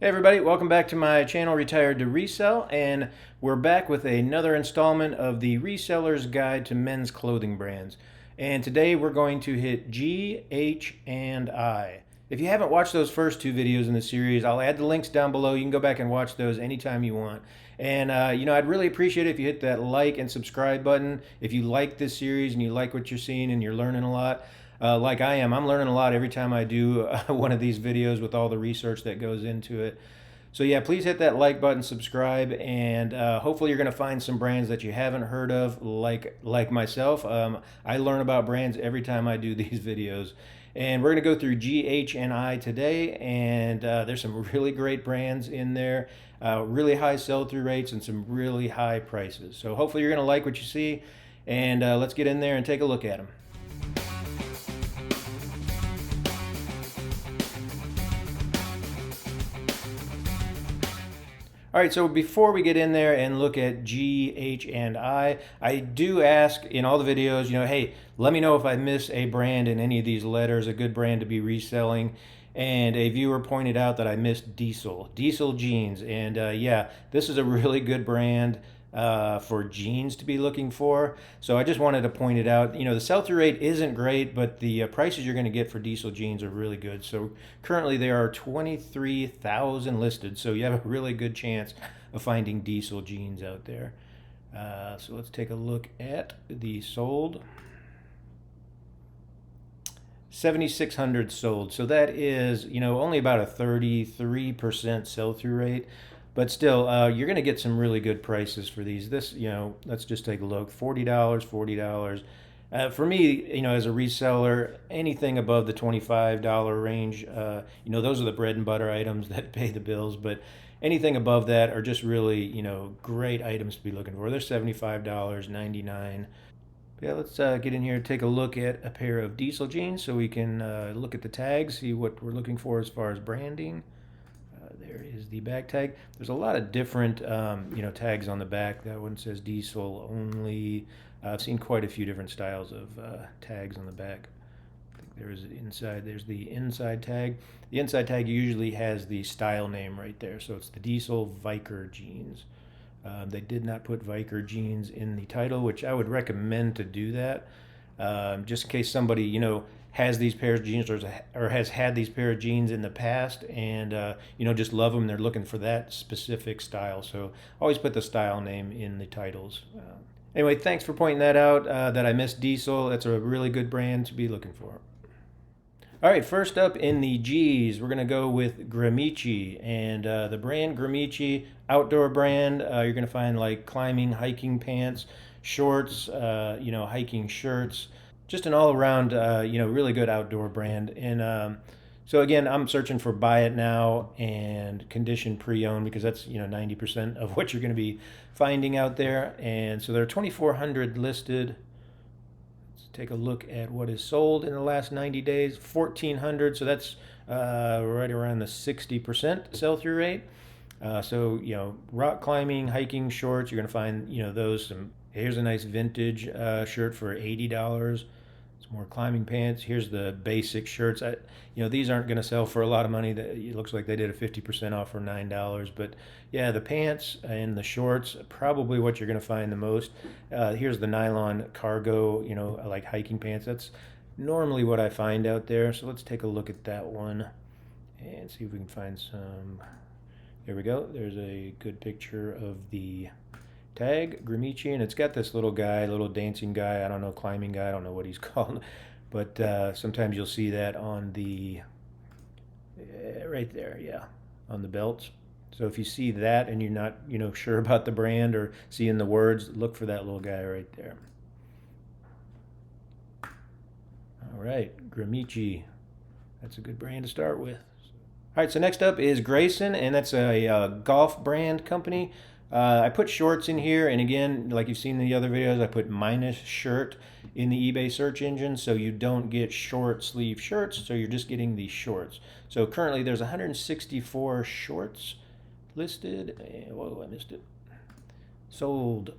Hey everybody, welcome back to my channel Retired to Resell, and we're back with another installment of the Reseller's Guide to Men's Clothing Brands. And today we're going to hit G, H, and I. If you haven't watched those first two videos in the series, I'll add the links down below. You can go back and watch those anytime you want. And I'd really appreciate it if you hit that like and subscribe button. If you like this series and you like what you're seeing and you're learning a lot, like I am. I'm learning a lot every time I do one of these videos with all the research that goes into it. So yeah, please hit that like button, subscribe, and hopefully you're going to find some brands that you haven't heard of, like myself. I learn about brands every time I do these videos. And we're going to go through G, H, and I today, and there's some really great brands in there, really high sell-through rates, and some really high prices. So hopefully you're going to like what you see, and let's get in there and take a look at them. All right, so before we get in there and look at G, H, and I do ask in all the videos, hey, let me know if I miss a brand in any of these letters, a good brand to be reselling. And a viewer pointed out that I missed Diesel jeans. And yeah, this is a really good brand for jeans to be looking for. So I just wanted to point it out. The sell-through rate isn't great, but the prices you're going to get for Diesel jeans are really good. So currently there are 23,000 listed. So you have a really good chance of finding Diesel jeans out there. So let's take a look at the sold. 7,600 sold. So that is, only about a 33% sell-through rate. But still, you're going to get some really good prices for these. This, let's just take a look. $40, $40. For me, as a reseller, anything above the $25 range, those are the bread and butter items that pay the bills. But anything above that are just really, great items to be looking for. They're $75, $99. Yeah, let's get in here and take a look at a pair of Diesel jeans so we can look at the tags, see what we're looking for as far as branding. There is the back tag. There's a lot of different, tags on the back. That one says Diesel only. I've seen quite a few different styles of tags on the back. I think there's the inside tag. The inside tag usually has the style name right there. So it's the Diesel Viker jeans. They did not put Viker jeans in the title, which I would recommend to do that. Just in case somebody, has these pairs of jeans or has had these pair of jeans in the past and, just love them. They're looking for that specific style. So always put the style name in the titles. Anyway, thanks for pointing that out, that I missed Diesel. That's a really good brand to be looking for. All right, first up in the G's, we're going to go with Gramicci. And the brand Gramicci, outdoor brand, you're going to find like climbing, hiking pants, shorts, hiking shirts. Just an all-around, really good outdoor brand. And so again, I'm searching for buy it now and condition pre-owned because that's 90% of what you're going to be finding out there. And so there are 2,400 listed. Let's take a look at what is sold in the last 90 days. 1,400. So that's right around the 60% sell-through rate. So rock climbing, hiking shorts. You're going to find those. Here's a nice vintage shirt for $80. Some more climbing pants. Here's the basic shirts. These aren't going to sell for a lot of money. It looks like they did a 50% off for $9. But yeah, the pants and the shorts, probably what you're going to find the most. Here's the nylon cargo, like hiking pants. That's normally what I find out there. So let's take a look at that one and see if we can find some. There we go. There's a good picture of the tag, Gramicci, and it's got this little guy, little dancing guy, I don't know, climbing guy, I don't know what he's called, but sometimes you'll see that on the, right there, yeah, on the belts. So if you see that and you're not, sure about the brand or seeing the words, look for that little guy right there. All right, Gramicci, that's a good brand to start with. All right, so next up is Greyson, and that's a golf brand company. I put shorts in here, and again, like you've seen in the other videos, I put minus shirt in the eBay search engine, so you don't get short sleeve shirts, so you're just getting the shorts. So currently there's 164 shorts listed. Whoa, I missed it. Sold.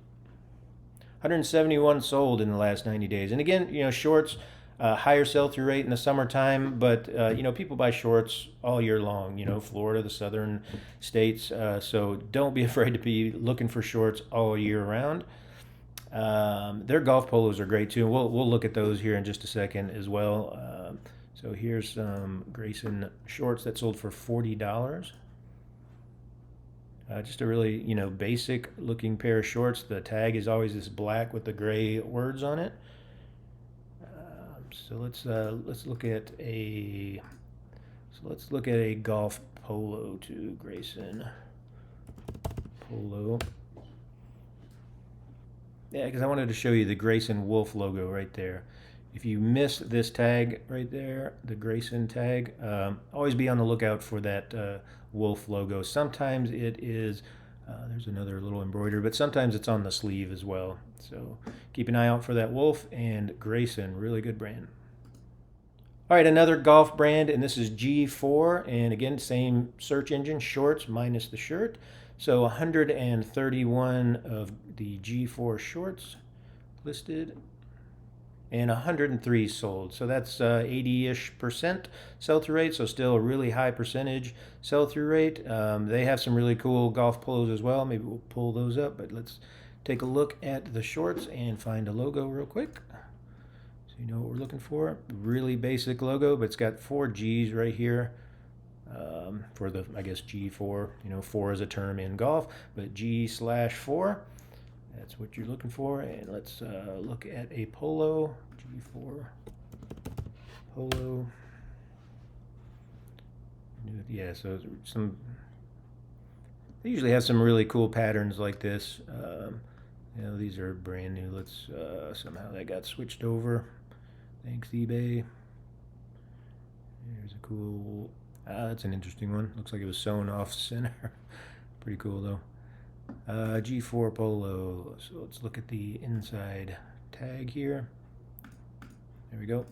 171 sold in the last 90 days. And again, shorts, Higher sell-through rate in the summertime, but you know, people buy shorts all year long. You know, Florida, the southern states. So don't be afraid to be looking for shorts all year round. Their golf polos are great too. We'll look at those here in just a second as well. So here's some Greyson shorts that sold for $40. Just a really, you know, basic looking pair of shorts. The tag is always this black with the gray words on it. So let's look at a golf polo to Greyson polo. Yeah, because I wanted to show you the Greyson Wolf logo right there. If you miss this tag right there, the Greyson tag, always be on the lookout for that Wolf logo. Sometimes it is, there's another little embroidery, but sometimes it's on the sleeve as well. So keep an eye out for that Wolf and Greyson, really good brand. All right, another golf brand, and this is G4, and again, same search engine, shorts minus the shirt. So 131 of the G4 shorts listed, and 103 sold. So that's 80-ish% sell-through rate, so still a really high percentage sell-through rate. They have some really cool golf polos as well. Maybe we'll pull those up, but let's take a look at the shorts and find a logo real quick. So you know what we're looking for. Really basic logo, but it's got 4 G's right here. For the, I guess, G4, you know, 4 is a term in golf, but G/4, that's what you're looking for. And let's look at a polo, G4 polo. Yeah, so they usually have some really cool patterns like this. You know, these are brand new. Let's somehow that got switched over. Thanks, eBay. Here's a cool. That's an interesting one. Looks like it was sewn off center. Pretty cool though. G4 polo. So let's look at the inside tag here. There we go.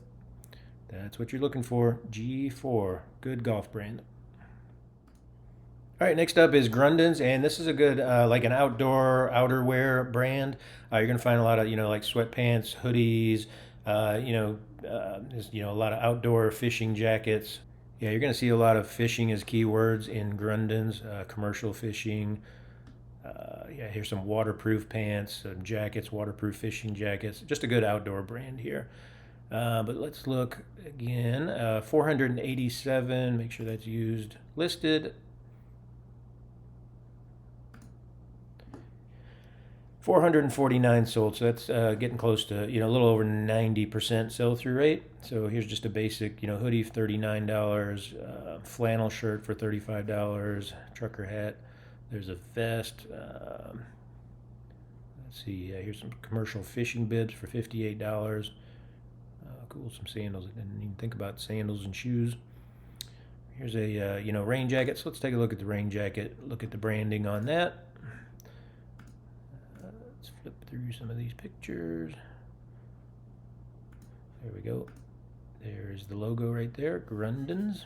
That's what you're looking for. G4. Good golf brand. All right, next up is Grundens, and this is a good, like an outdoor outerwear brand. You're gonna find a lot of, you know, like sweatpants, hoodies, a lot of outdoor fishing jackets. Yeah, you're going to see a lot of fishing as keywords in Grundens, commercial fishing. Yeah, here's some waterproof pants, some jackets, waterproof fishing jackets. Just a good outdoor brand here. But let's look again. 487, make sure that's used, listed. 449 sold, so that's getting close to, you know, a little over 90% sell-through rate. So here's just a basic, you know, hoodie for $39, flannel shirt for $35, trucker hat. There's a vest. Let's see, here's some commercial fishing bibs for $58. Cool, some sandals. I didn't even think about sandals and shoes. Here's a, rain jacket. So let's take a look at the rain jacket. Look at the branding on that. Let's flip through some of these pictures. There we go. There's the logo right there, Grundens.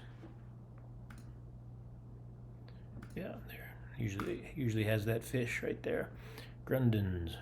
Yeah, there. Usually has that fish right there, Grundens.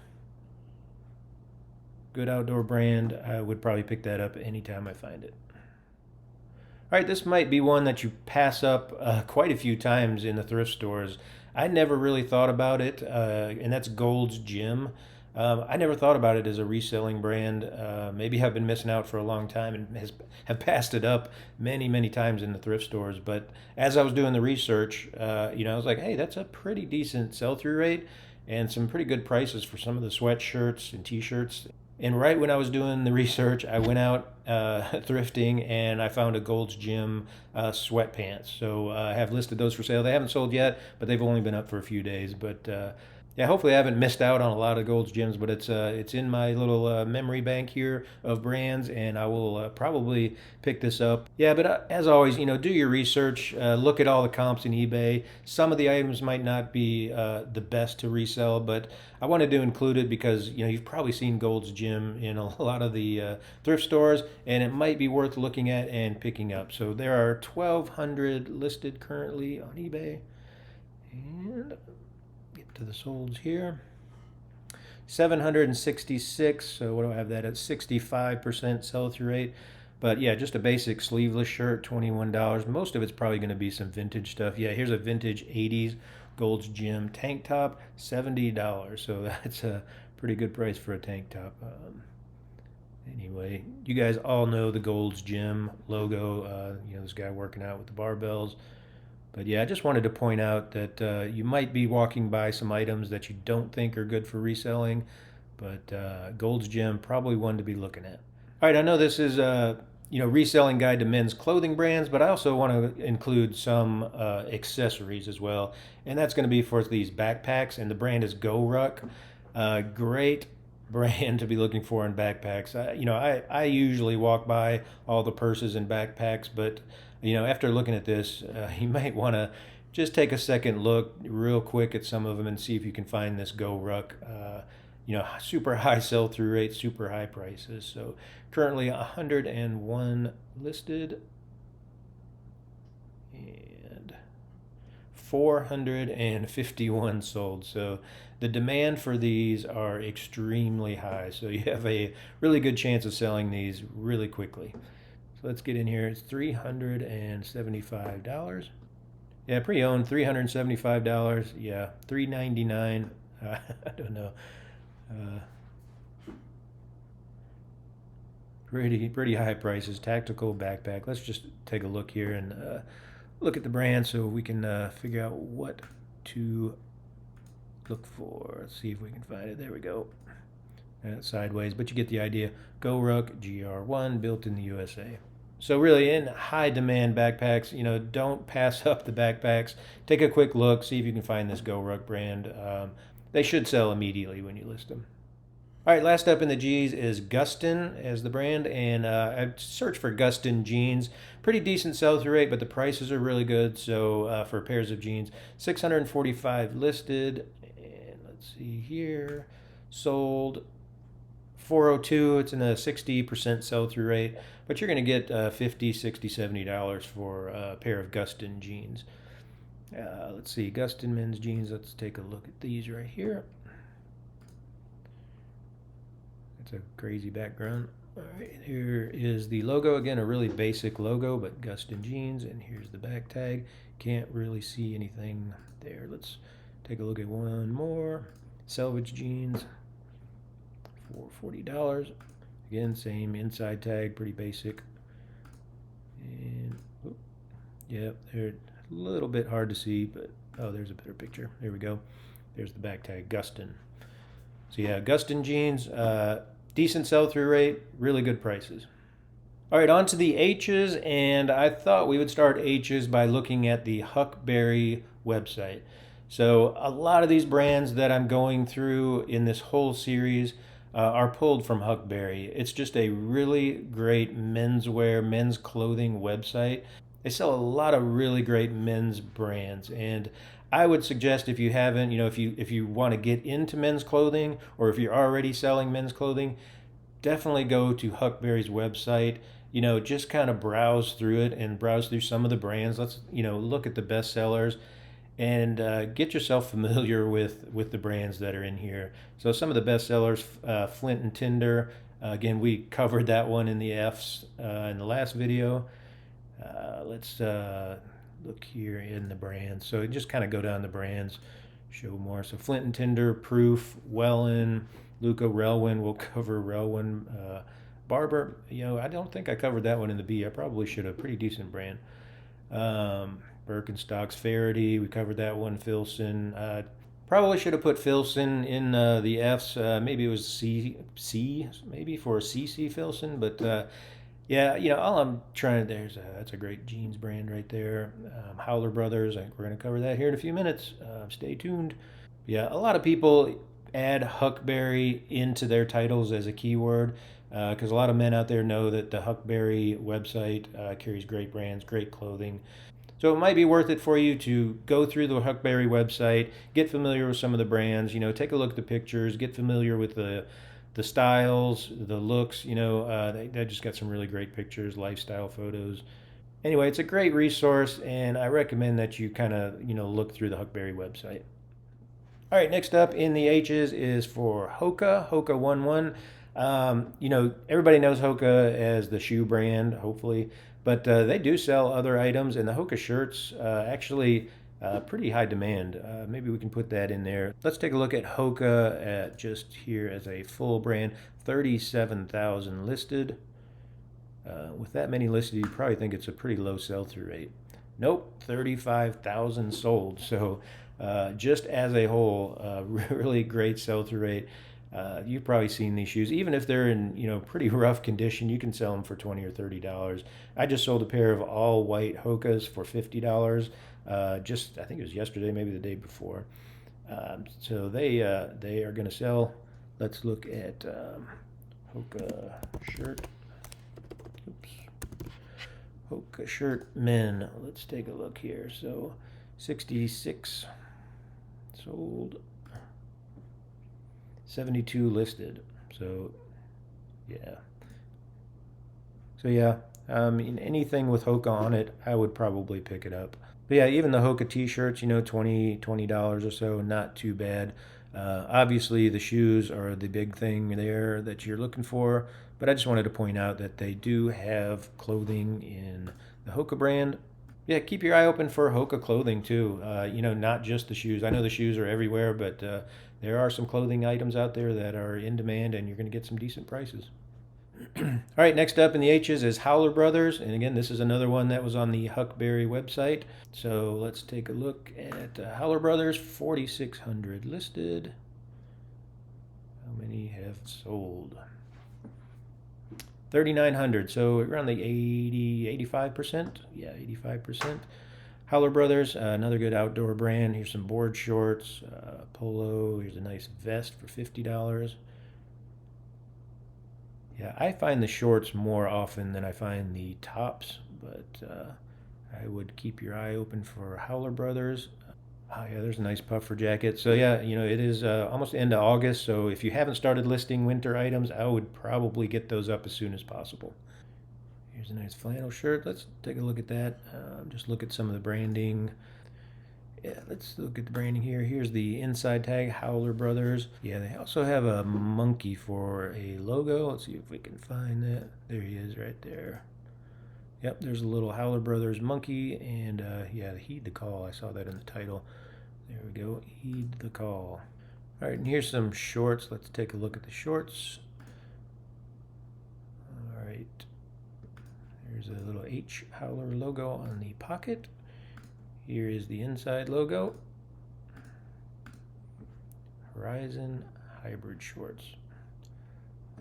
Good outdoor brand. I would probably pick that up anytime I find it. All right, this might be one that you pass up quite a few times in the thrift stores. I never really thought about it, and that's Gold's Gym. I never thought about it as a reselling brand. Maybe I've been missing out for a long time and have passed it up many, many times in the thrift stores. But as I was doing the research, I was like, hey, that's a pretty decent sell-through rate and some pretty good prices for some of the sweatshirts and T-shirts. And right when I was doing the research, I went out thrifting and I found a Gold's Gym sweatpants. So I have listed those for sale. They haven't sold yet, but they've only been up for a few days. But yeah, hopefully I haven't missed out on a lot of Gold's Gyms, but it's in my little memory bank here of brands, and I will probably pick this up. Yeah, but as always, do your research. Look at all the comps in eBay. Some of the items might not be the best to resell, but I wanted to include it because you've probably seen Gold's Gym in a lot of the thrift stores, and it might be worth looking at and picking up. So there are 1,200 listed currently on eBay, and to the solds here. 766. So what do I have that at? 65% sell-through rate. But yeah, just a basic sleeveless shirt, $21. Most of it's probably going to be some vintage stuff. Yeah, here's a vintage 80s Gold's Gym tank top, $70. So that's a pretty good price for a tank top. Anyway, you guys all know the Gold's Gym logo. This guy working out with the barbells. But yeah, I just wanted to point out that you might be walking by some items that you don't think are good for reselling, but Gold's Gym, probably one to be looking at. All right, I know this is a reselling guide to men's clothing brands, but I also want to include some accessories as well, and that's going to be for these backpacks, and the brand is GoRuck. Great brand to be looking for in backpacks. I usually walk by all the purses and backpacks, but after looking at this, you might want to just take a second look real quick at some of them and see if you can find this GoRuck. Super high sell-through rate, super high prices. So currently 101 listed and 451 sold. So the demand for these are extremely high. So you have a really good chance of selling these really quickly. So let's get in here. It's $375. Yeah, pre-owned, $375. Yeah, $399. I don't know. Pretty high prices. Tactical backpack. Let's just take a look here and look at the brand so we can figure out what to look for. Let's see if we can find it. There we go. Sideways, but you get the idea. GoRuck GR1, built in the USA. So really, in high demand backpacks, don't pass up the backpacks. Take a quick look, see if you can find this GoRuck brand. They should sell immediately when you list them. All right, last up in the G's is Gustin as the brand, and I searched for Gustin jeans. Pretty decent sell-through rate, but the prices are really good. So for pairs of jeans, 645 listed, and let's see here, sold 402. It's in a 60% sell-through rate, but you're going to get $50, $60, $70 for a pair of Gustin jeans. Let's see, Gustin men's jeans. Let's take a look at these right here. It's a crazy background. All right, here is the logo. Again, a really basic logo, but Gustin jeans. And here's the back tag. Can't really see anything there. Let's take a look at one more. Selvage jeans for $40. Again, same inside tag, pretty basic. And yeah, they're a little bit hard to see, but oh, there's a better picture. There we go. There's the back tag, Gustin. So yeah, Gustin jeans, decent sell-through rate, really good prices. All right, on to the H's, and I thought we would start H's by looking at the Huckberry website. So a lot of these brands that I'm going through in this whole series are pulled from Huckberry. It's just a really great menswear, men's clothing website. They sell a lot of really great men's brands, and I would suggest if you haven't, if you want to get into men's clothing, or if you're already selling men's clothing, definitely go to Huckberry's website. Just kind of browse through it and browse through some of the brands. Let's look at the best sellers and get yourself familiar with the brands that are in here. So some of the best sellers, Flint and Tinder. Again, we covered that one in the F's in the last video. Let's look here in the brands. So just kind of go down the brands, show more. So Flint and Tinder, Proof, Wellen, Luca, Relwyn. We'll cover Relwyn. Barber, I don't think I covered that one in the B. I probably should have. Pretty decent brand. Birkenstocks, Faraday, we covered that one. Filson, probably should have put Filson in the F's. Maybe it was C, maybe for CC Filson, but yeah, all I'm trying to, that's a great jeans brand right there. Howler Brothers, we're going to cover that here in a few minutes. Stay tuned. Yeah, a lot of people add Huckberry into their titles as a keyword because a lot of men out there know that the Huckberry website carries great brands, great clothing. So it might be worth it for you to go through the Huckberry website, get familiar with some of the brands, take a look at the pictures, get familiar with the styles, the looks, they just got some really great pictures, lifestyle photos. Anyway, it's a great resource, and I recommend that you kind of, look through the Huckberry website. All right, next up in the H's is for Hoka, Hoka 11. You know, everybody knows Hoka as the shoe brand, hopefully, but they do sell other items, and the Hoka shirts actually pretty high demand. Maybe we can put that in there. Let's take a look at Hoka at just here as a full brand, 37,000 listed. With that many listed, you probably think it's a pretty low sell-through rate. Nope, 35,000 sold. So just as a whole, really great sell-through rate. You've probably seen these shoes, even if they're in pretty rough condition. You can sell them for $20 or $30. I just sold a pair of all white Hokas for $50. Just I think it was yesterday, maybe the day before. So they are going to sell. Let's look at Hoka shirt. Oops. Hoka shirt men. Let's take a look here. So 66 sold, 72 listed. So yeah. So yeah, I mean, anything with Hoka on it, I would probably pick it up. But yeah, even the Hoka t-shirts, $20 or so, not too bad. Obviously, the shoes are the big thing there that you're looking for. But I just wanted to point out that they do have clothing in the Hoka brand. Yeah, keep your eye open for Hoka clothing too. Not just the shoes. I know the shoes are everywhere, but there are some clothing items out there that are in demand, and you're going to get some decent prices. All right, next up in the H's is Howler Brothers. And again, this is another one that was on the Huckberry website. So let's take a look at Howler Brothers, 4,600 listed. How many have sold? 3,900, so around the 85%. Yeah, 85%. Howler Brothers, another good outdoor brand. Here's some board shorts, polo. Here's a nice vest for $50. Yeah, I find the shorts more often than I find the tops, but I would keep your eye open for Howler Brothers. Oh yeah, there's a nice puffer jacket. So yeah, it is almost the end of August. So if you haven't started listing winter items, I would probably get those up as soon as possible. Here's a nice flannel shirt. Let's take a look at that. Just look at some of the branding. Yeah, let's look at the branding here. Here's the inside tag, Howler Brothers. Yeah, they also have a monkey for a logo. Let's see if we can find that. There he is right there. Yep, there's a little Howler Brothers monkey, and yeah, heed the call. I saw that in the title. There we go, heed the call. All right, and here's some shorts. Let's take a look at the shorts. All right, there's a little H Howler logo on the pocket. Here is the inside logo. Horizon hybrid shorts.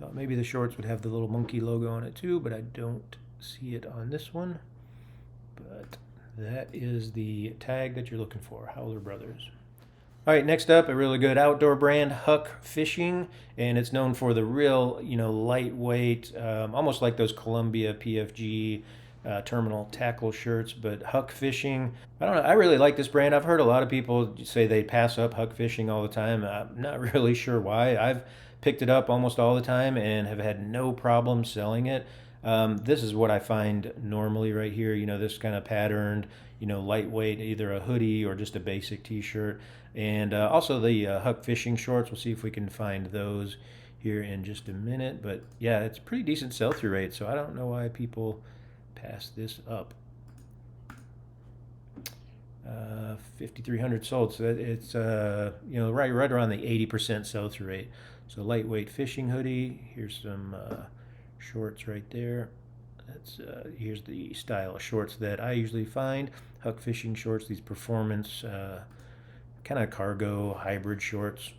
Thought maybe the shorts would have the little monkey logo on it too, but I don't see it on this one. But that is the tag that you're looking for, Howler Brothers. All right, next up, a really good outdoor brand, Huk Fishing, and it's known for the real, lightweight, almost like those Columbia PFG terminal tackle shirts. But Huk Fishing, I don't know, I really like this brand. I've heard a lot of people say they pass up Huk Fishing all the time. I'm not really sure why. I've picked it up almost all the time and have had no problem selling it. This is what I find normally right here, this kind of patterned, lightweight, either a hoodie or just a basic t-shirt. And also the Huk Fishing shorts. We'll see if we can find those here in just a minute. But yeah, it's a pretty decent sell-through rate, so I don't know why people pass this up. 5,300 sold, so it's right around the 80% sell-through rate. So lightweight fishing hoodie. Here's some shorts right there. That's here's the style of shorts that I usually find. Huk Fishing shorts, these performance kind of cargo hybrid shorts.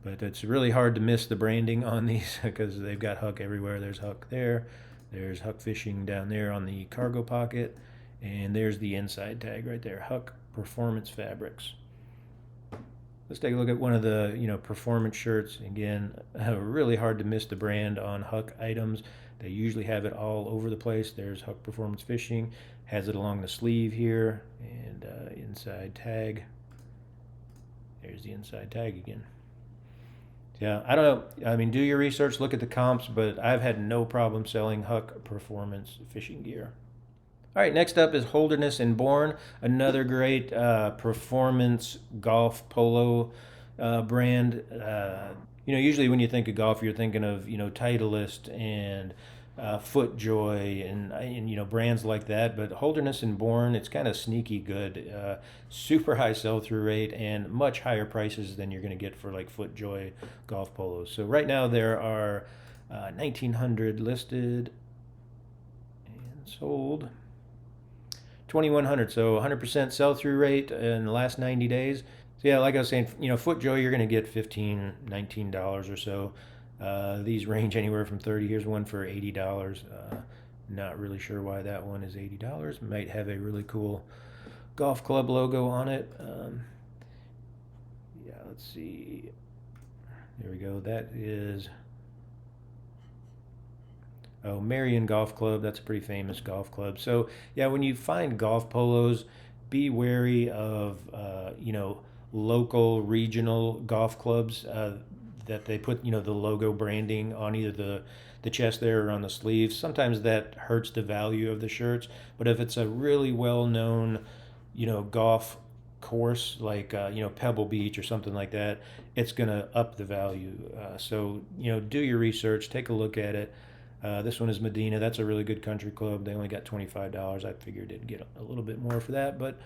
But it's really hard to miss the branding on these because they've got Huk everywhere. There's Huk there. There's Huk Fishing down there on the cargo pocket. And there's the inside tag right there, Huk Performance Fabrics. Let's take a look at one of the performance shirts. Again, really hard to miss the brand on Huk items. They usually have it all over the place. There's Huk Performance Fishing, has it along the sleeve here, and inside tag. There's the inside tag again. Yeah, I don't know. I mean, do your research, look at the comps, but I've had no problem selling Huk Performance fishing gear. All right, next up is Holderness and Bourne, another great performance golf polo brand. Usually when you think of golf, you're thinking of Titleist and FootJoy and brands like that. But Holderness and Bourne, it's kind of sneaky good, super high sell-through rate and much higher prices than you're going to get for like FootJoy golf polos. So right now there are 1,900 listed and sold. 2,100, so 100% sell-through rate in the last 90 days. So yeah, like I was saying, FootJoy, you're going to get $15, $19 or so. These range anywhere from 30. Here's one for $80. Not really sure why that one is $80. Might have a really cool golf club logo on it. Yeah, let's see. There we go. That is Marion Golf Club. That's a pretty famous golf club. So yeah, when you find golf polos, be wary of local regional golf clubs that they put the logo branding on either the chest there or on the sleeves. Sometimes that hurts the value of the shirts, but if it's a really well known golf course like Pebble Beach or something like that, it's gonna up the value. So do your research, take a look at it. This one is Medina. That's a really good country club. They only got $25. I figured it'd get a little bit more for that. But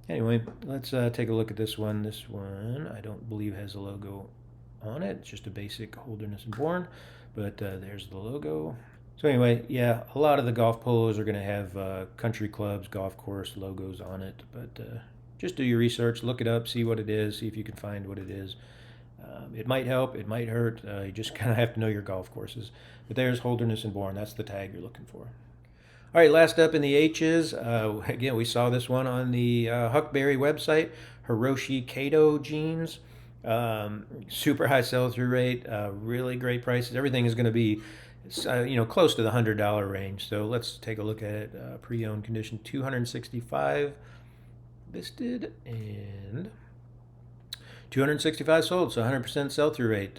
anyway, let's take a look at this one. This one, I don't believe has a logo on it. It's just a basic Holderness and Bourne. But there's the logo. So anyway, yeah, a lot of the golf polos are going to have country clubs, golf course logos on it. But just do your research, look it up, see what it is, see if you can find what it is. It might help, it might hurt. You just kind of have to know your golf courses. But there's Holderness and Bourne. That's the tag you're looking for. All right, last up in the H's. Again, we saw this one on the Huckberry website. Hiroshi Kato jeans. Super high sell-through rate. Really great prices. Everything is going to be close to the $100 range. So let's take a look at it. Pre-owned condition, 265 listed and 265 sold, so 100% sell-through rate.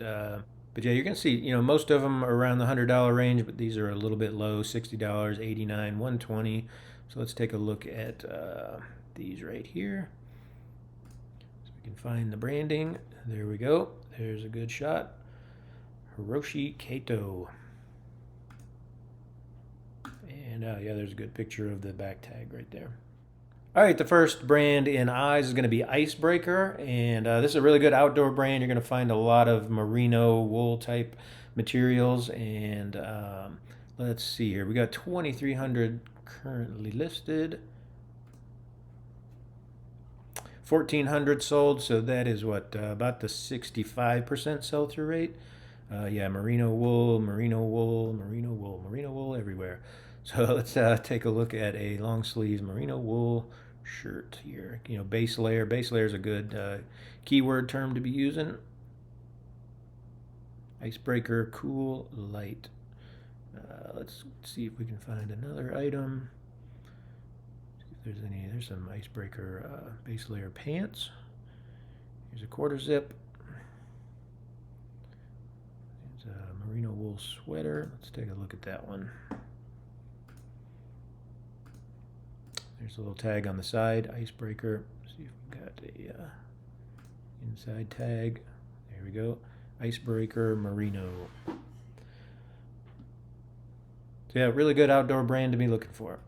But yeah, you're going to see, most of them are around the $100 range, but these are a little bit low, $60, $89, $120. So let's take a look at these right here. So we can find the branding. There we go. There's a good shot. Hiroshi Kato. And yeah, there's a good picture of the back tag right there. All right, the first brand in eyes is going to be Icebreaker, and this is a really good outdoor brand. You're going to find a lot of merino wool type materials, and let's see here. We got 2,300 currently listed, 1,400 sold, so that is what, about the 65% sell-through rate. Yeah, merino wool, merino wool, merino wool, merino wool everywhere. So let's take a look at a long sleeve merino wool shirt here. Base layer. Base layer is a good keyword term to be using. Icebreaker, cool, light. Let's see if we can find another item. See if there's any. There's some Icebreaker base layer pants. Here's a quarter zip. There's a merino wool sweater. Let's take a look at that one. There's a little tag on the side, Icebreaker. See if we've got a inside tag. There we go. Icebreaker Merino. So yeah, really good outdoor brand to be looking for.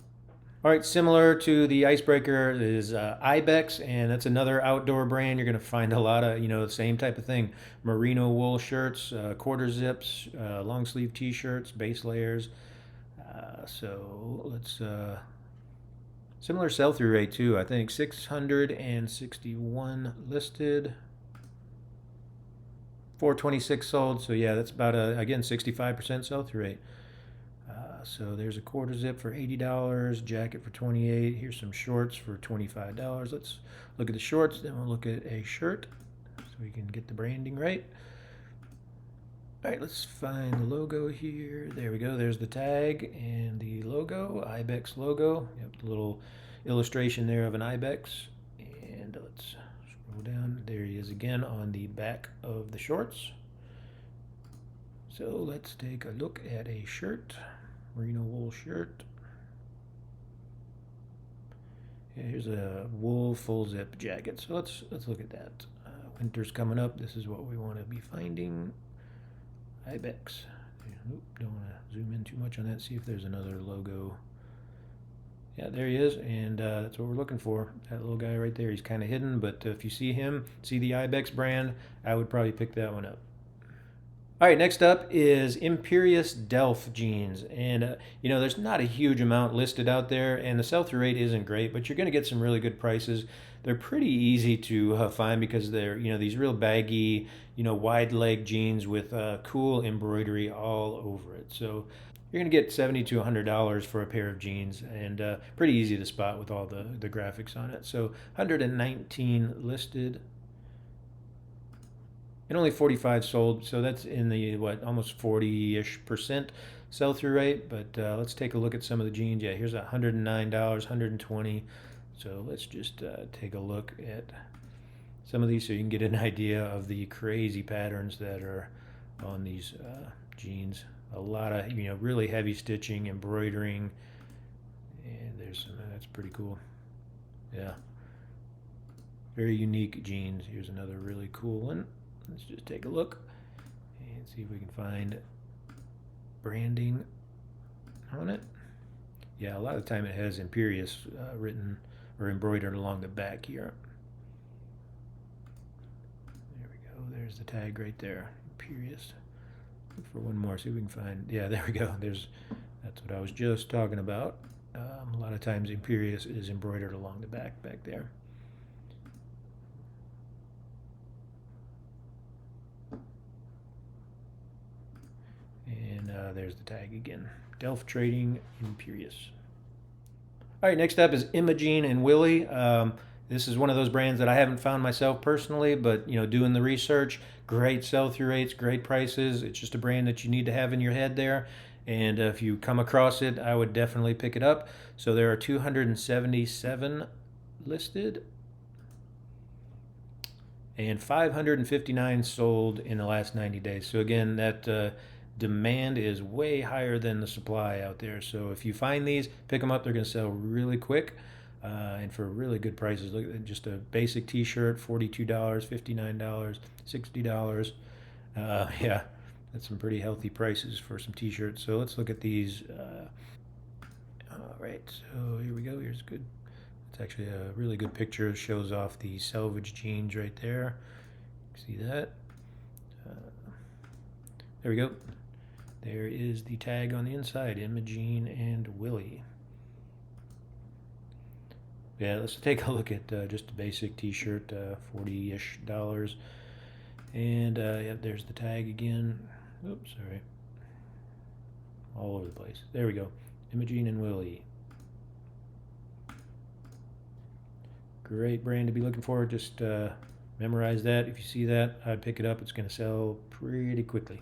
All right, similar to the Icebreaker is Ibex, and that's another outdoor brand. You're going to find a lot of, the same type of thing. Merino wool shirts, quarter zips, long sleeve t-shirts, base layers. So let's... similar sell-through rate too. I think 661 listed, 426 sold. So yeah, that's about again 65% sell-through rate. So there's a quarter zip for $80, jacket for $28. Here's some shorts for $25. Let's look at the shorts, then we'll look at a shirt so we can get the branding right. All right, let's find the logo here. There we go. There's the tag and the logo, Ibex logo. Yep, the little illustration there of an Ibex. And let's scroll down. There he is again on the back of the shorts. So let's take a look at a shirt, merino wool shirt. Yeah, here's a wool full zip jacket. So let's look at that. Winter's coming up. This is what we want to be finding. Ibex. Oop, don't want to zoom in too much on that. See if there's another logo. Yeah, there he is, and that's what we're looking for. That little guy right there. He's kind of hidden, but if you see him, see the Ibex brand, I would probably pick that one up. All right, next up is Imperious Delf jeans. And, there's not a huge amount listed out there, and the sell-through rate isn't great, but you're going to get some really good prices. They're pretty easy to find because they're, these real baggy, wide leg jeans with cool embroidery all over it. So you're going to get $70 to $100 for a pair of jeans, and pretty easy to spot with all the graphics on it. So 119 listed. And only 45 sold, so that's in the almost 40-ish% sell-through rate. But let's take a look at some of the jeans. Yeah, here's $109, $120. So let's just take a look at some of these so you can get an idea of the crazy patterns that are on these jeans. A lot of really heavy stitching, embroidering, and there's some that's pretty cool. Yeah, very unique jeans. Here's another really cool one. Let's just take a look and see if we can find branding on it. Yeah, a lot of the time it has Imperious written or embroidered along the back here. There we go. There's the tag right there. Imperious. Look for one more. See if we can find. Yeah, there we go. That's what I was just talking about. A lot of times Imperious is embroidered along the back there. And there's the tag again. Delf Trading Imperious. All right, next up is Imogene and Willie. This is one of those brands that I haven't found myself personally, but doing the research, great sell-through rates, great prices. It's just a brand that you need to have in your head there. And if you come across it, I would definitely pick it up. So there are 277 listed and 559 sold in the last 90 days. So again, that demand is way higher than the supply out there. So if you find these, pick them up. They're going to sell really quick and for really good prices. Look at just a basic t-shirt, $42, $59, $60. Yeah, that's some pretty healthy prices for some t-shirts. So let's look at these. All right, so here we go. Here's good. It's actually a really good picture. It shows off the selvage jeans right there. See that? There we go. There is the tag on the inside, Imogene and Willie. Yeah, let's take a look at just a basic t-shirt, $40-ish. And yeah, there's the tag again. Oops, sorry. All over the place. There we go. Imogene and Willie. Great brand to be looking for. Just memorize that. If you see that, I'd pick it up. It's going to sell pretty quickly.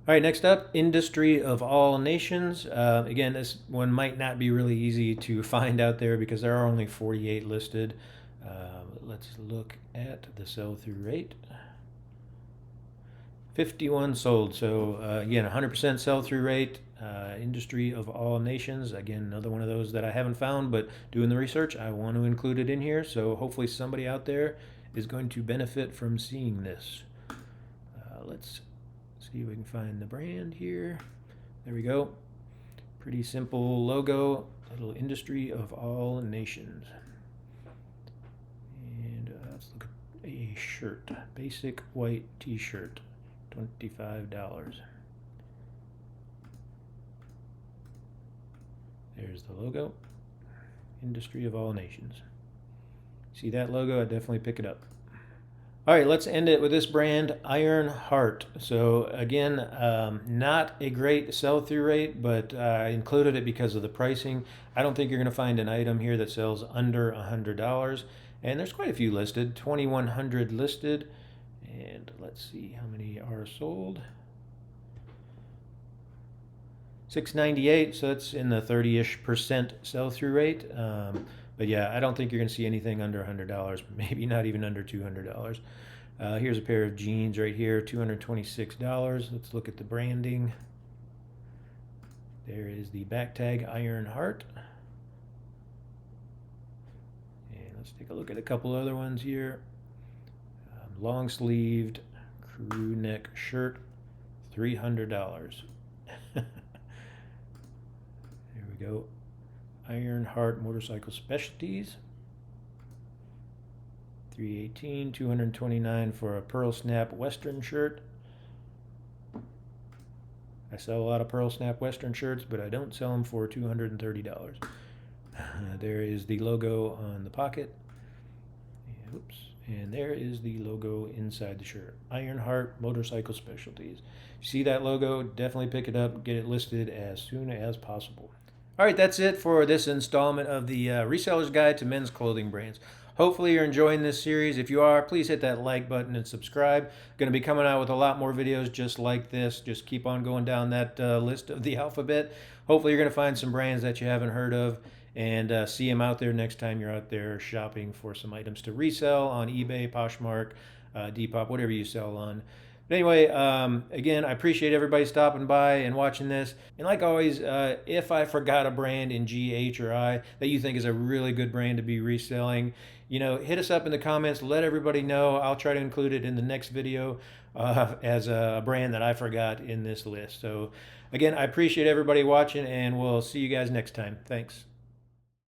All right, next up, Industry of All Nations. Again, this one might not be really easy to find out there because there are only 48 listed. Let's look at the sell-through rate. 51 sold. So again, 100% sell-through rate. Industry of All Nations. Again, another one of those that I haven't found, but doing the research, I want to include it in here. So hopefully somebody out there is going to benefit from seeing this. Let's see if we can find the brand here. There we go. Pretty simple logo. Little Industry of All Nations. And let's look at a shirt. Basic white t-shirt. $25. There's the logo. Industry of All Nations. See that logo? I'd definitely pick it up. All right, let's end it with this brand, Iron Heart. So again, not a great sell-through rate, but I included it because of the pricing. I don't think you're going to find an item here that sells under $100. And there's quite a few listed, 2,100 listed. And let's see how many are sold. 698, so it's in the 30-ish% sell-through rate. But yeah, I don't think you're going to see anything under $100, maybe not even under $200. Here's a pair of jeans right here, $226. Let's look at the branding. There is the back tag, Iron Heart. Let's take a look at a couple other ones here. Long sleeved crew neck shirt, $300. There we go. Ironheart Motorcycle Specialties, $318, $229 for a pearl snap Western shirt. I sell a lot of pearl snap Western shirts, but I don't sell them for $230. There is the logo on the pocket. Oops. And there is the logo inside the shirt. Ironheart Motorcycle Specialties. If you see that logo, definitely pick it up. Get it listed as soon as possible. All right, that's it for this installment of the Reseller's Guide to Men's Clothing Brands. Hopefully you're enjoying this series. If you are, please hit that like button and subscribe. Going to be coming out with a lot more videos just like this. Just keep on going down that list of the alphabet. Hopefully you're going to find some brands that you haven't heard of and see them out there next time you're out there shopping for some items to resell on eBay, Poshmark, Depop, whatever you sell on. But anyway, again, I appreciate everybody stopping by and watching this. And like always, if I forgot a brand in G, H, or I that you think is a really good brand to be reselling, hit us up in the comments. Let everybody know. I'll try to include it in the next video as a brand that I forgot in this list. So again, I appreciate everybody watching, and we'll see you guys next time. Thanks.